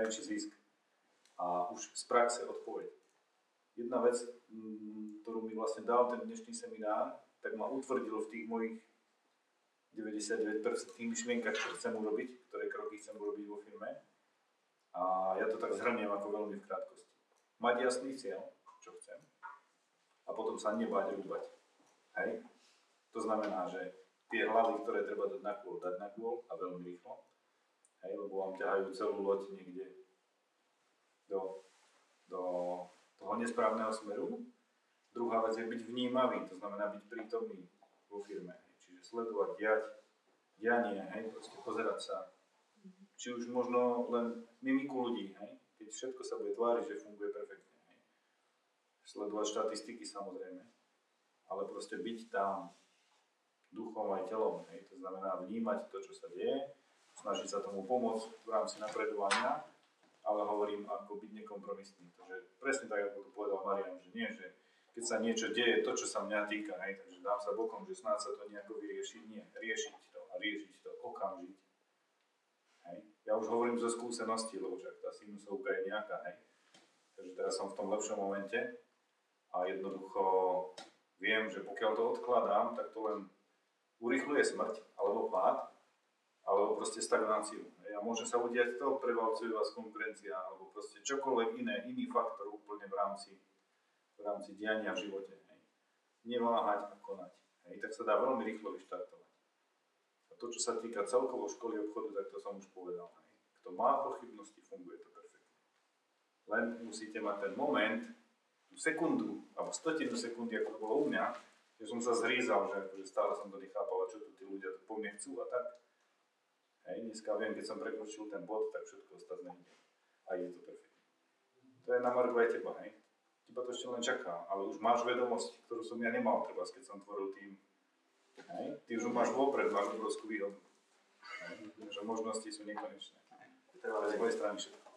najväčší zisk. A už z praxe odpoveď. Jedna vec, ktorú mi vlastne dal ten dnešný seminár, tak ma utvrdil v tých mojich 99% myšlienkach, čo chcem urobiť, ktoré kroky chcem urobiť vo firme. A ja to tak zhrniem ako veľmi v krátkosti. Mať jasný cieľ, čo chcem, a potom sa nebáť rúbať. Hej? To znamená, že tie hlavy, ktoré treba dať na kôl a veľmi rýchlo, hej? Lebo vám ťahajú celú loď niekde do toho nesprávneho smeru. Druhá vec je byť vnímavý, to znamená byť prítomný vo firme. Hej? Čiže sledovať dianie, hej? Proste pozerať sa. Či už možno len mimiku ľudí, hej? Keď všetko sa bude tváriť, že funguje perfektne. Hej? Sledovať štatistiky samozrejme, ale proste byť tam duchom aj telom. Hej? To znamená vnímať to, čo sa deje, snažiť sa tomu pomôcť v rámci napredovania, ale hovorím, ako byť nekompromisný. Takže presne tak, ako to povedal Marian, že nie, že keď sa niečo deje, to, čo sa mňa týka, hej, takže dám sa bokom, že snáď sa to nejako vyrieši. Nie, riešiť to a riešiť to okamžite. Hej. Ja už hovorím zo skúsenosti, lebo však tá sinusovka je nejaká, hej. Takže teraz som v tom lepšom momente a jednoducho viem, že pokiaľ to odkladám, tak to len urýchľuje smrť, alebo pád, alebo proste stagnáciu. A môže sa udiať to, prevalcuje vás konkurencia, alebo proste čokoľvek iný faktor úplne v rámci diania v živote. Hej. Neváhať a konať. Hej. Tak sa dá veľmi rýchlo vyštartovať. A to, čo sa týka celkovo školy obchodu, tak to som už povedal. Hej. Kto má pochybnosti, funguje to perfektne. Len musíte mať ten moment, tú sekundu, alebo stotinu sekundy, ako to bolo u mňa, že som sa zhrízal, že stále som to nechápal, čo tu tí ľudia po mne chcú a tak. Hej, dneska viem, keď som prekročil ten bod, tak všetko ostatné ide. A ide to perfektne. To je na margu aj teba, hej. Teba to ešte len čaká, ale už máš vedomosť, ktorú som ja nemal treba, keď som tvoril tým. Hej. Ty už máš vopred, máš obrovskú výhodu. Hej. Že možnosti sú nekonečné. To je z mojej strany všetko.